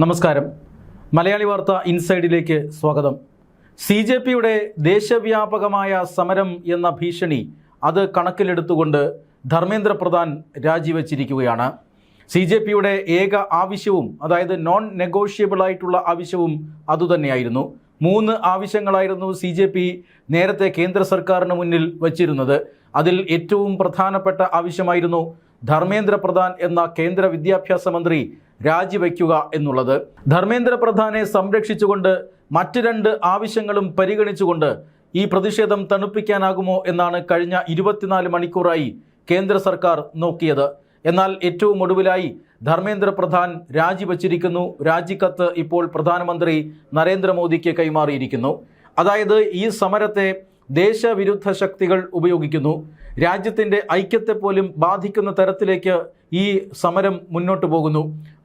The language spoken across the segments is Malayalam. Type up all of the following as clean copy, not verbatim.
നമസ്കാരം. മലയാളി വാർത്ത ഇൻസൈഡിലേക്ക് സ്വാഗതം. CJPയുടെ ദേശവ്യാപകമായ സമരം എന്ന ഭീഷണി അത് കണക്കിലെടുത്തുകൊണ്ട് ധർമ്മേന്ദ്ര പ്രധാൻ രാജിവെച്ചിരിക്കുകയാണ്. CJPയുടെ ഏക ആവശ്യവും, അതായത് നോൺ നെഗോഷ്യബിൾ ആയിട്ടുള്ള ആവശ്യവും അതുതന്നെയായിരുന്നു. 3 ആവശ്യങ്ങളായിരുന്നു CJP നേരത്തെ കേന്ദ്ര സർക്കാരിന് മുന്നിൽ വച്ചിരുന്നത്. അതിൽ ഏറ്റവും പ്രധാനപ്പെട്ട ആവശ്യമായിരുന്നു ധർമ്മേന്ദ്ര പ്രധാൻ എന്ന കേന്ദ്ര വിദ്യാഭ്യാസ മന്ത്രി രാജിവെക്കുക എന്നുള്ളത്. ധർമ്മേന്ദ്ര പ്രധാനെ സംരക്ഷിച്ചുകൊണ്ട് മറ്റ് 2 ആവശ്യങ്ങളും പരിഗണിച്ചുകൊണ്ട് ഈ പ്രതിഷേധം തണുപ്പിക്കാനാകുമോ എന്നാണ് കഴിഞ്ഞ 24 മണിക്കൂറായി കേന്ദ്ര സർക്കാർ നോക്കിയത്. എന്നാൽ ഏറ്റവും ഒടുവിലായി ധർമ്മേന്ദ്ര പ്രധാൻ രാജിവെച്ചിരിക്കുന്നു. രാജിക്കത്ത് ഇപ്പോൾ പ്രധാനമന്ത്രി നരേന്ദ്രമോദിക്ക് കൈമാറിയിരിക്കുന്നു. അതായത് ഈ സമരത്തെ ദേശവിരുദ്ധ ശക്തികൾ ഉപയോഗിക്കുന്നു. രാജ്യത്തിൻ്റെ ഐക്യത്തെ പോലും ബാധിക്കുന്ന തരത്തിലേക്ക് ഈ സമരം മുന്നോട്ട് പോകുന്നു.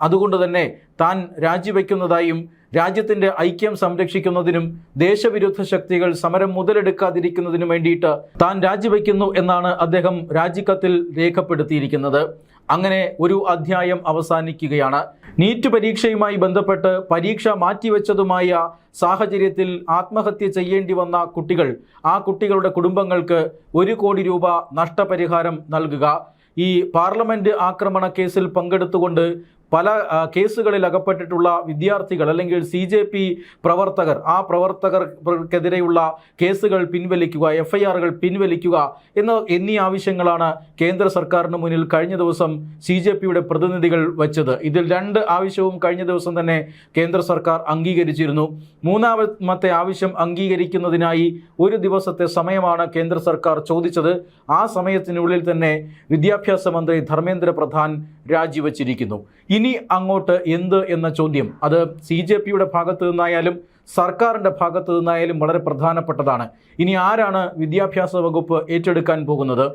അതുകൊണ്ട് തന്നെ താൻ രാജിവെക്കുന്നതായും രാജ്യത്തിൻ്റെ ഐക്യം സംരക്ഷിക്കുന്നതിനും ദേശവിരുദ്ധ ശക്തികൾ സമരം മുതലെടുക്കാതിരിക്കുന്നതിനും വേണ്ടിയിട്ട് താൻ രാജിവെക്കുന്നു എന്നാണ് അദ്ദേഹം രാജിക്കത്തിൽ രേഖപ്പെടുത്തിയിരിക്കുന്നത്. അങ്ങനെ ഒരു അധ്യായം അവസാനിക്കുകയാണ്. നീറ്റ് പരീക്ഷയുമായി ബന്ധപ്പെട്ട് പരീക്ഷ മാറ്റിവെച്ചതുമായ സാഹചര്യത്തിൽ ആത്മഹത്യ ചെയ്യേണ്ടി വന്ന കുട്ടികൾ, ആ കുട്ടികളുടെ കുടുംബങ്ങൾക്ക് 1 കോടി രൂപ നഷ്ടപരിഹാരം നൽകുക, ഈ പാർലമെന്റ് ആക്രമണ കേസിൽ പങ്കെടുത്തുകൊണ്ട് പല കേസുകളിൽ അകപ്പെട്ടിട്ടുള്ള വിദ്യാർത്ഥികൾ അല്ലെങ്കിൽ CJP പ്രവർത്തകർ, ആ പ്രവർത്തകർക്കെതിരെയുള്ള കേസുകൾ പിൻവലിക്കുക, FIRകൾ പിൻവലിക്കുക എന്നീ ആവശ്യങ്ങളാണ് കേന്ദ്ര സർക്കാരിന് മുന്നിൽ കഴിഞ്ഞ ദിവസം CJPയുടെ പ്രതിനിധികൾ വച്ചത്. ഇതിൽ 2 ആവശ്യവും കഴിഞ്ഞ ദിവസം തന്നെ കേന്ദ്ര സർക്കാർ അംഗീകരിച്ചിരുന്നു. 3ാമത്തെ ആവശ്യം അംഗീകരിക്കുന്നതിനായി 1 ദിവസത്തെ സമയമാണ് കേന്ദ്ര സർക്കാർ ചോദിച്ചത്. ആ സമയത്തിനുള്ളിൽ തന്നെ വിദ്യാഭ്യാസ മന്ത്രി ധർമ്മേന്ദ്ര പ്രധാൻ രാജിവെച്ചിരിക്കുന്നു. ഇനി അങ്ങോട്ട് എന്ത് എന്ന ചോദ്യം അത് CJPയുടെ ഭാഗത്തു നിന്നായാലും സർക്കാരിൻ്റെ ഭാഗത്തു നിന്നായാലും വളരെ പ്രധാനപ്പെട്ടതാണ്. ഇനി ആരാണ് വിദ്യാഭ്യാസ വകുപ്പ് ഏറ്റെടുക്കാൻ പോകുന്നത്?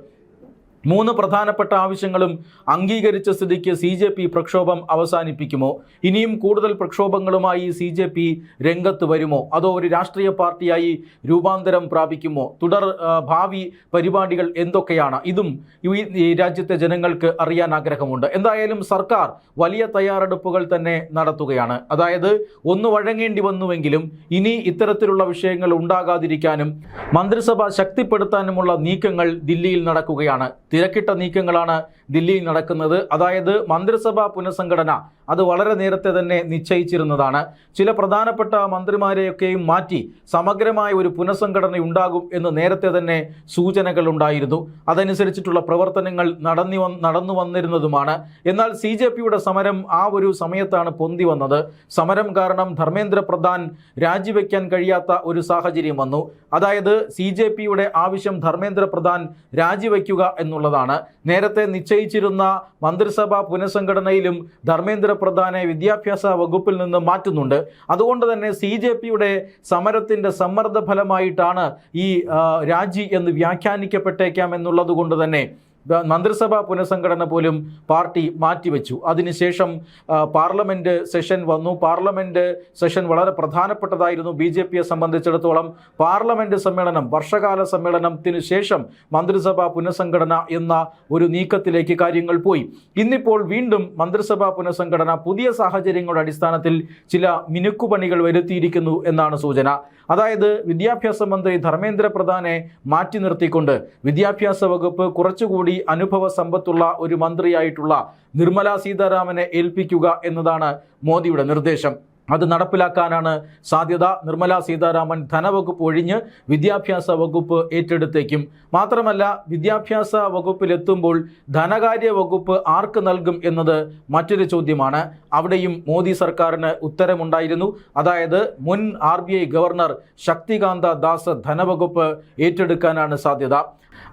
3 പ്രധാനപ്പെട്ട ആവശ്യങ്ങളും അംഗീകരിച്ച സ്ഥിതിക്ക് CJP പ്രക്ഷോഭം അവസാനിപ്പിക്കുമോ? ഇനിയും കൂടുതൽ പ്രക്ഷോഭങ്ങളുമായി CJP രംഗത്ത് വരുമോ? അതോ ഒരു രാഷ്ട്രീയ പാർട്ടിയായി രൂപാന്തരം പ്രാപിക്കുമോ? ഭാവി പരിപാടികൾ എന്തൊക്കെയാണ്? ഇതും ഈ രാജ്യത്തെ ജനങ്ങൾക്ക് അറിയാൻ ആഗ്രഹമുണ്ട്. എന്തായാലും സർക്കാർ വലിയ തയ്യാറെടുപ്പുകൾ തന്നെ നടത്തുകയാണ്. അതായത് ഒന്ന് വഴങ്ങേണ്ടി വന്നുവെങ്കിലും ഇനി ഇത്തരത്തിലുള്ള വിഷയങ്ങൾ ഉണ്ടാകാതിരിക്കാനും മന്ത്രിസഭ ശക്തിപ്പെടുത്താനുമുള്ള നീക്കങ്ങൾ ദില്ലിയിൽ നടക്കുകയാണ്. തിരക്കിട്ട നീക്കങ്ങളാണ് ദില്ലിയിൽ നടക്കുന്നത്. അതായത് മന്ത്രിസഭാ പുനഃസംഘടന അത് വളരെ നേരത്തെ തന്നെ നിശ്ചയിച്ചിരുന്നതാണ്. ചില പ്രധാനപ്പെട്ട മന്ത്രിമാരെയൊക്കെയും മാറ്റി സമഗ്രമായ ഒരു പുനഃസംഘടന ഉണ്ടാകും എന്ന് നേരത്തെ തന്നെ സൂചനകൾ ഉണ്ടായിരുന്നു. അതനുസരിച്ചിട്ടുള്ള പ്രവർത്തനങ്ങൾ നടന്നു വന്നിരുന്നതുമാണ്. എന്നാൽ CJPയുടെ സമരം ആ ഒരു സമയത്താണ് പൊന്തി വന്നത്. സമരം കാരണം ധർമ്മേന്ദ്ര പ്രധാൻ രാജിവെക്കാൻ കഴിയാത്ത ഒരു സാഹചര്യം വന്നു. അതായത് CJPയുടെ ആവശ്യം ധർമ്മേന്ദ്ര പ്രധാൻ രാജിവെക്കുക എന്നുള്ളതാണ്. നേരത്തെ നിശ്ചയിച്ചിരുന്ന മന്ത്രിസഭാ പുനഃസംഘടനയിലും ധർമ്മേന്ദ്ര പ്രധാനെ വിദ്യാഭ്യാസ വകുപ്പിൽ നിന്ന് മാറ്റുന്നുണ്ട്. അതുകൊണ്ട് തന്നെ CJPയുടെ സമരത്തിൻ്റെ സമ്മർദ്ദ ഫലമായിട്ടാണ് ഈ രാജി എന്ന് വ്യാഖ്യാനിക്കപ്പെട്ടേക്കാം എന്നുള്ളത് കൊണ്ട് തന്നെ മന്ത്രിസഭാ പുനഃസംഘടന പോലും പാർട്ടി മാറ്റിവെച്ചു. അതിനുശേഷം പാർലമെൻറ്റ് സെഷൻ വന്നു. പാർലമെൻറ്റ് സെഷൻ വളരെ പ്രധാനപ്പെട്ടതായിരുന്നു BJPയെ സംബന്ധിച്ചിടത്തോളം. പാർലമെൻറ്റ് സമ്മേളനം, വർഷകാല സമ്മേളനത്തിന് ശേഷം മന്ത്രിസഭാ പുനഃസംഘടന എന്ന ഒരു നീക്കത്തിലേക്ക് കാര്യങ്ങൾ പോയി. ഇന്നിപ്പോൾ വീണ്ടും മന്ത്രിസഭാ പുനഃസംഘടന പുതിയ സാഹചര്യങ്ങളുടെ അടിസ്ഥാനത്തിൽ ചില മിനുക്കുപണികൾ വരുത്തിയിരിക്കുന്നു എന്നാണ് സൂചന. അതായത് വിദ്യാഭ്യാസ മന്ത്രി ധർമ്മേന്ദ്ര പ്രധാനെ മാറ്റി നിർത്തിക്കൊണ്ട് വിദ്യാഭ്യാസ വകുപ്പ് കുറച്ചുകൂടി അനുഭവ സമ്പത്തുള്ള ഒരു മന്ത്രിയായിട്ടുള്ള നിർമ്മല സീതാരാമനെ ഏൽപ്പിക്കുക എന്നതാണ് മോദിയുടെ നിർദ്ദേശം. അത് നടപ്പിലാക്കാനാണ് സാധ്യത. നിർമ്മല സീതാരാമൻ ധനവകുപ്പ് ഒഴിഞ്ഞ് വിദ്യാഭ്യാസ വകുപ്പ് ഏറ്റെടുത്തേക്കും. മാത്രമല്ല വിദ്യാഭ്യാസ വകുപ്പിലെത്തുമ്പോൾ ധനകാര്യ വകുപ്പ് ആർക്ക് നൽകും എന്നത് മറ്റൊരു ചോദ്യമാണ്. അവിടെയും മോദി സർക്കാരിന് ഉത്തരമുണ്ടായിരുന്നു. അതായത് മുൻ RBI ഗവർണർ ശക്തികാന്ത ദാസ് ധനവകുപ്പ് ഏറ്റെടുക്കാനാണ് സാധ്യത.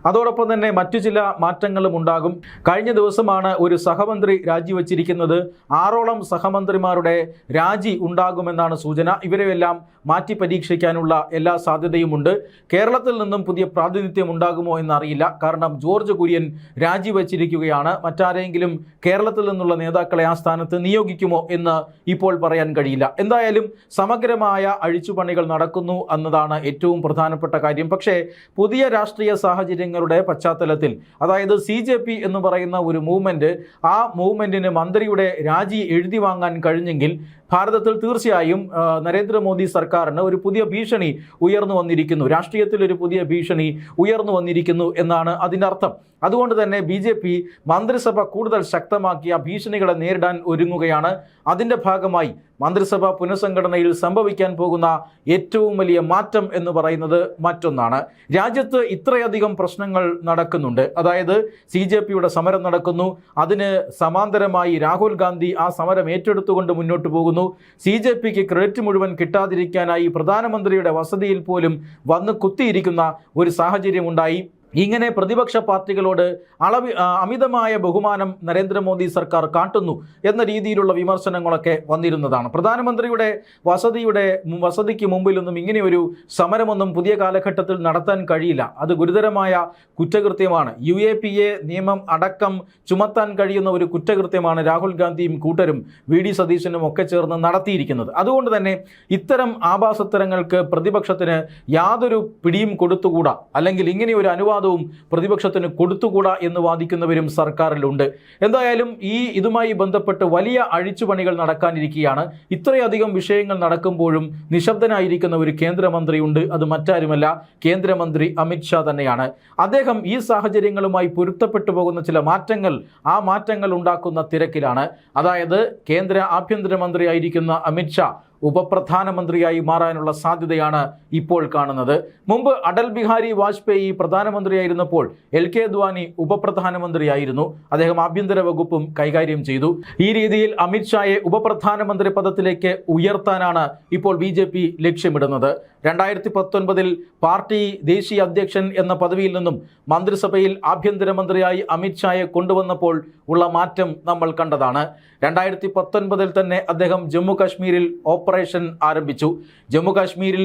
അതോടൊപ്പം തന്നെ മറ്റു ചില മാറ്റങ്ങളും ഉണ്ടാകും. കഴിഞ്ഞ ദിവസമാണ് ഒരു സഹമന്ത്രി രാജിവെച്ചിരിക്കുന്നത്. 6ഓളം സഹമന്ത്രിമാരുടെ രാജി ഉണ്ടാകുമെന്നാണ് സൂചന. ഇവരെയെല്ലാം മാറ്റി പരീക്ഷിക്കാനുള്ള എല്ലാ സാധ്യതയുമുണ്ട്. കേരളത്തിൽ നിന്നും പുതിയ പ്രാതിനിധ്യം ഉണ്ടാകുമോ എന്നറിയില്ല. കാരണം ജോർജ് കുര്യൻ രാജിവെച്ചിരിക്കുകയാണ്. മറ്റാരെങ്കിലും കേരളത്തിൽ നിന്നുള്ള നേതാക്കളെ ആ സ്ഥാനത്ത് നിയോഗിക്കുമോ എന്ന് ഇപ്പോൾ പറയാൻ കഴിയില്ല. എന്തായാലും സമഗ്രമായ അഴിച്ചുപണികൾ നടക്കുന്നു എന്നതാണ് ഏറ്റവും പ്രധാനപ്പെട്ട കാര്യം. പക്ഷേ പുതിയ രാഷ്ട്രീയ സാഹചര്യങ്ങളുടെ പശ്ചാത്തലത്തിൽ, അതായത് CJP എന്ന് പറയുന്ന ഒരു മൂവ്മെൻറ്റ്, ആ മൂവ്മെൻറ്റിന് മന്ത്രിയുടെ രാജി എഴുതി വാങ്ങാൻ കഴിഞ്ഞെങ്കിൽ ഭാരതത്തിൽ തീർച്ചയായും നരേന്ദ്രമോദി സർക്കാരിന് ഒരു പുതിയ ഭീഷണി ഉയർന്നു വന്നിരിക്കുന്നു, രാഷ്ട്രീയത്തിൽ ഒരു പുതിയ ഭീഷണി ഉയർന്നു വന്നിരിക്കുന്നു എന്നാണ് അതിൻ്റെ അർത്ഥം. അതുകൊണ്ട് തന്നെ BJP മന്ത്രിസഭ കൂടുതൽ ശക്തമാക്കിയ ഭീഷണികളെ നേരിടാൻ ഒരുങ്ങുകയാണ്. അതിൻ്റെ ഭാഗമായി മന്ത്രിസഭ പുനഃസംഘടനയിൽ സംഭവിക്കാൻ പോകുന്ന ഏറ്റവും വലിയ മാറ്റം എന്ന് പറയുന്നത് മറ്റൊന്നാണ്. രാജ്യത്ത് ഇത്രയധികം പ്രശ്നങ്ങൾ നടക്കുന്നുണ്ട്. അതായത് CJPയുടെ സമരം നടക്കുന്നു, അതിന് സമാന്തരമായി രാഹുൽ ഗാന്ധി ആ സമരം ഏറ്റെടുത്തുകൊണ്ട് മുന്നോട്ട് പോകുന്നു. CJPക്ക് ക്രെഡിറ്റ് മുഴുവൻ കിട്ടാതിരിക്കാനായി പ്രധാനമന്ത്രിയുടെ വസതിയിൽ പോലും വന്ന് കുത്തിയിരിക്കുന്ന ഒരു സാഹചര്യമുണ്ടായി. ഇങ്ങനെ പ്രതിപക്ഷ പാർട്ടികളോട് അമിതമായ ബഹുമാനം നരേന്ദ്രമോദി സർക്കാർ കാട്ടുന്നു എന്ന രീതിയിലുള്ള വിമർശനങ്ങളൊക്കെ വന്നിരുന്നതാണ്. പ്രധാനമന്ത്രിയുടെ വസതിക്ക് മുമ്പിലൊന്നും ഇങ്ങനെയൊരു സമരമൊന്നും പുതിയ കാലഘട്ടത്തിൽ നടത്താൻ കഴിയില്ല. അത് ഗുരുതരമായ കുറ്റകൃത്യമാണ്. UAPA നിയമം അടക്കം ചുമത്താൻ കഴിയുന്ന ഒരു കുറ്റകൃത്യമാണ് രാഹുൽ ഗാന്ധിയും കൂട്ടരും VD സതീശനും ഒക്കെ ചേർന്ന് നടത്തിയിരിക്കുന്നത്. അതുകൊണ്ട് തന്നെ ഇത്തരം ആഭാസത്തരങ്ങൾക്ക് പ്രതിപക്ഷത്തിന് യാതൊരു പിടിയും കൊടുത്തുകൂടാ, അല്ലെങ്കിൽ ഇങ്ങനെയൊരു അനുവാദവും പ്രതിപക്ഷത്തിന് കൊടുത്തുകൂടാ എന്ന് വാദിക്കുന്നവരും സർക്കാരിലുണ്ട്. എന്തായാലും ഇതുമായി ബന്ധപ്പെട്ട് വലിയ അഴിച്ചുപണികൾ നടക്കാനിരിക്കുകയാണ്. ഇത്രയധികം വിഷയങ്ങൾ നടക്കുമ്പോഴും നിശബ്ദനായിരിക്കുന്ന ഒരു കേന്ദ്രമന്ത്രിയുണ്ട്. അത് മറ്റാരുമല്ല, കേന്ദ്രമന്ത്രി അമിത് ഷാ തന്നെയാണ്. അദ്ദേഹം ഈ സാഹചര്യങ്ങളുമായി പൊരുത്തപ്പെട്ടു പോകുന്ന ചില മാറ്റങ്ങൾ, ആ മാറ്റങ്ങൾ ഉണ്ടാക്കുന്ന തിരക്കിലാണ്. അതായത് കേന്ദ്ര ആഭ്യന്തരമന്ത്രിയായിരിക്കുന്ന അമിത് ഷാ ഉപപ്രധാനമന്ത്രിയായി മാറാനുള്ള സാധ്യതയാണ് ഇപ്പോൾ കാണുന്നത്. മുമ്പ് അടൽ ബിഹാരി വാജ്പേയി പ്രധാനമന്ത്രിയായിരുന്നപ്പോൾ LK അദ്വാനി ഉപപ്രധാനമന്ത്രിയായിരുന്നു. അദ്ദേഹം ആഭ്യന്തര വകുപ്പും കൈകാര്യം ചെയ്തു. ഈ രീതിയിൽ അമിത് ഷായെ ഉപപ്രധാനമന്ത്രി പദത്തിലേക്ക് ഉയർത്താനാണ് ഇപ്പോൾ BJP ലക്ഷ്യമിടുന്നത്. 2019 പാർട്ടി ദേശീയ അധ്യക്ഷൻ എന്ന പദവിയിൽ നിന്നും മന്ത്രിസഭയിൽ ആഭ്യന്തരമന്ത്രിയായി അമിത് ഷായെ കൊണ്ടുവന്നപ്പോൾ ഉള്ള മാറ്റം നമ്മൾ കണ്ടതാണ്. 2019 തന്നെ അദ്ദേഹം ജമ്മു കാശ്മീരിൽ ഓപ്പറേഷൻ ആരംഭിച്ചു. ജമ്മു കാശ്മീരിൽ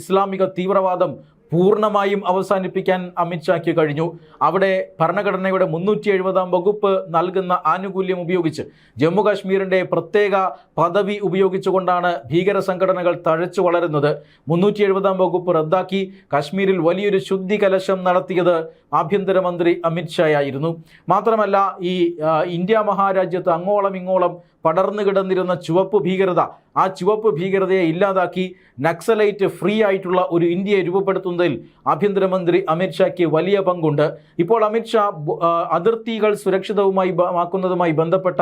ഇസ്ലാമിക തീവ്രവാദം പൂർണ്ണമായും അവസാനിപ്പിക്കാൻ അമിത് ഷായ്ക്ക് കഴിഞ്ഞു. അവിടെ ഭരണഘടനയുടെ 370 വകുപ്പ് നൽകുന്ന ആനുകൂല്യം ഉപയോഗിച്ച് ജമ്മു കാശ്മീരിൻ്റെ പ്രത്യേക പദവി ഉപയോഗിച്ചുകൊണ്ടാണ് ഭീകര സംഘടനകൾ തഴച്ചു വളരുന്നത്. 370 വകുപ്പ് റദ്ദാക്കി കാശ്മീരിൽ വലിയൊരു ശുദ്ധി കലശം നടത്തിയത് ആഭ്യന്തരമന്ത്രി അമിത് ഷായായിരുന്നു. മാത്രമല്ല, ഈ ഇന്ത്യ മഹാരാജ്യത്ത് അങ്ങോളം ഇങ്ങോളം പടർന്നു കിടന്നിരുന്ന ചുവപ്പ് ഭീകരത, ആ ചുവപ്പ് ഭീകരതയെ ഇല്ലാതാക്കി നക്സലൈറ്റ് ഫ്രീ ആയിട്ടുള്ള ഒരു ഇന്ത്യയെ രൂപപ്പെടുത്തുന്നതിൽ ആഭ്യന്തരമന്ത്രി അമിത് ഷായ്ക്ക് വലിയ പങ്കുണ്ട്. ഇപ്പോൾ അമിത് ഷാ അതിർത്തികൾ സുരക്ഷിതവുമായി ബന്ധപ്പെട്ട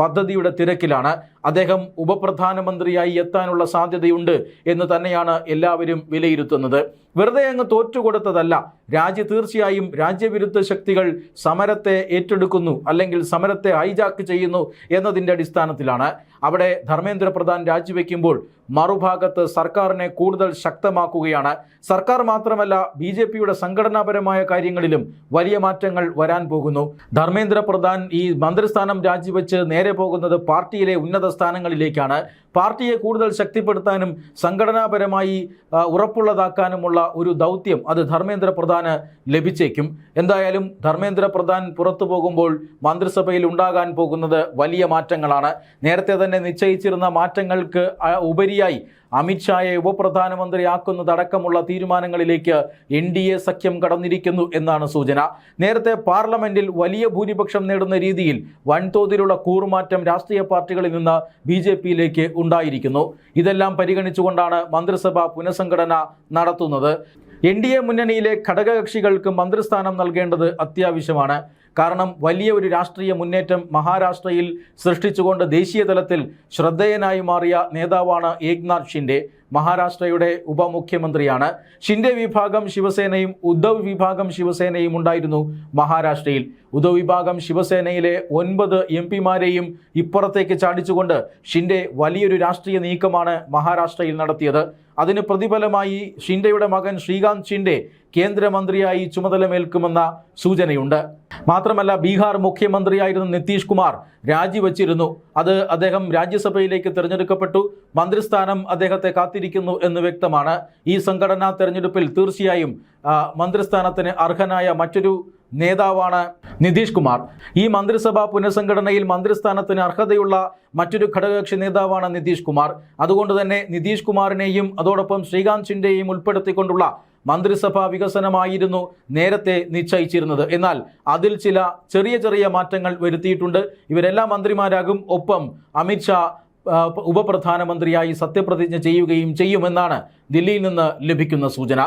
പദ്ധതിയുടെ തിരക്കിലാണ്. അദ്ദേഹം ഉപപ്രധാനമന്ത്രിയായി എത്താനുള്ള സാധ്യതയുണ്ട് എന്ന് തന്നെയാണ് എല്ലാവരും വിലയിരുത്തുന്നത്. വെറുതെ അങ്ങ് തോറ്റുകൊടുത്തതല്ല. തീർച്ചയായും രാജ്യവിരുദ്ധ ശക്തികൾ സമരത്തെ ഏറ്റെടുക്കുന്നു, അല്ലെങ്കിൽ സമരത്തെ ഹൈജാക്ക് ചെയ്യുന്നു എന്നതിൻ്റെ അടിസ്ഥാനത്തിലാണ്. അവിടെ ധർമ്മേന്ദ്ര പ്രധാൻ രാജിവെക്കുമ്പോൾ മറുഭാഗത്ത് സർക്കാരിനെ കൂടുതൽ ശക്തമാക്കുകയാണ്. സർക്കാർ മാത്രമല്ല, BJPയുടെ സംഘടനാപരമായ കാര്യങ്ങളിലും വലിയ മാറ്റങ്ങൾ വരാൻ പോകുന്നു. ധർമ്മേന്ദ്ര പ്രധാൻ ഈ മന്ത്രിസ്ഥാനം രാജിവെച്ച് നേരെ പോകുന്നത് പാർട്ടിയിലെ ഉന്നത സ്ഥാനങ്ങളിലേക്കാണ്. പാർട്ടിയെ കൂടുതൽ ശക്തിപ്പെടുത്താനും സംഘടനാപരമായി ഉറപ്പുള്ളതാക്കാനുമുള്ള ഒരു ദൗത്യം അത് ധർമ്മേന്ദ്ര പ്രധാന് ലഭിച്ചേക്കും. എന്തായാലും ധർമ്മേന്ദ്ര പ്രധാൻ പുറത്തു പോകുമ്പോൾ മന്ത്രിസഭയിൽ ഉണ്ടാകാൻ പോകുന്നത് വലിയ മാറ്റങ്ങളാണ്. നേരത്തെ തന്നെ നിശ്ചയിച്ചിരുന്ന മാറ്റങ്ങൾക്ക് ഉപരിയായി അമിത് ഷായെ ഉപപ്രധാനമന്ത്രിയാക്കുന്നതടക്കമുള്ള തീരുമാനങ്ങളിലേക്ക് NDA സഖ്യം കടന്നിരിക്കുന്നു എന്നാണ് സൂചന. നേരത്തെ പാർലമെന്റിൽ വലിയ ഭൂരിപക്ഷം നേടുന്ന രീതിയിൽ വൻതോതിലുള്ള കൂറുമാറ്റം രാഷ്ട്രീയ പാർട്ടികളിൽ നിന്ന് BJPയിലേക്ക് ഉണ്ടായിരിക്കുന്നു. ഇതെല്ലാം പരിഗണിച്ചുകൊണ്ടാണ് മന്ത്രിസഭ പുനഃസംഘടന നടത്തുന്നത്. NDA മുന്നണിയിലെ ഘടകകക്ഷികൾക്ക് മന്ത്രിസ്ഥാനം നൽകേണ്ടത് അത്യാവശ്യമാണ്. കാരണം വലിയ ഒരു രാഷ്ട്രീയ മുന്നേറ്റം മഹാരാഷ്ട്രയിൽ സൃഷ്ടിച്ചുകൊണ്ട് ദേശീയ തലത്തിൽ ശ്രദ്ധേയനായി മാറിയ നേതാവാണ് ഏക്നാഥ് ഷിൻഡെ. മഹാരാഷ്ട്രയുടെ ഉപമുഖ്യമന്ത്രിയാണ്. ഷിൻഡെ വിഭാഗം ശിവസേനയും ഉദ്ധവ് വിഭാഗം ശിവസേനയും ഉണ്ടായിരുന്നു മഹാരാഷ്ട്രയിൽ. ഉദ്ധവ് വിഭാഗം ശിവസേനയിലെ 9 MP-മാരെയും ഇപ്പുറത്തേക്ക് ചാടിച്ചുകൊണ്ട് ഷിൻഡെ വലിയൊരു രാഷ്ട്രീയ നീക്കമാണ് മഹാരാഷ്ട്രയിൽ നടത്തിയത്. അതിന് പ്രതിഫലമായി ഷിൻഡെയുടെ മകൻ ശ്രീകാന്ത് ഷിൻഡെ കേന്ദ്രമന്ത്രിയായി ചുമതലമേൽക്കുമെന്ന സൂചനയുണ്ട്. മാത്രമല്ല, ബീഹാർ മുഖ്യമന്ത്രിയായിരുന്ന നിതീഷ് കുമാർ രാജിവെച്ചിരുന്നു. അദ്ദേഹം രാജ്യസഭയിലേക്ക് തിരഞ്ഞെടുക്കപ്പെട്ടു. മന്ത്രിസ്ഥാനം അദ്ദേഹത്തെ കാത്തിരിക്കുന്നു എന്ന് വ്യക്തമാണ്. ഈ സംഘടനാ തെരഞ്ഞെടുപ്പിൽ തീർച്ചയായും മന്ത്രിസ്ഥാനത്തിന് അർഹനായ മറ്റൊരു നേതാവാണ് നിതീഷ് കുമാർ. ഈ മന്ത്രിസഭാ പുനഃസംഘടനയിൽ മന്ത്രിസ്ഥാനത്തിന് അർഹതയുള്ള മറ്റൊരു ഘടകകക്ഷി നേതാവാണ് നിതീഷ് കുമാർ. അതുകൊണ്ട് തന്നെ നിതീഷ് കുമാറിനെയും അതോടൊപ്പം ശ്രീകാന്ത് ഷിൻഡെയും ഉൾപ്പെടുത്തിക്കൊണ്ടുള്ള മന്ത്രിസഭാ വികസനമായിരുന്നു നേരത്തെ നിശ്ചയിച്ചിരുന്നത്. എന്നാൽ അതിൽ ചില ചെറിയ മാറ്റങ്ങൾ വരുത്തിയിട്ടുണ്ട്. ഇവരെല്ലാം മന്ത്രിമാരാകും. ഒപ്പം അമിത് ഷാ ഉപപ്രധാനമന്ത്രിയായി സത്യപ്രതിജ്ഞ ചെയ്യുകയും ചെയ്യുമെന്നാണ് ദില്ലിയിൽ നിന്ന് ലഭിക്കുന്ന സൂചന.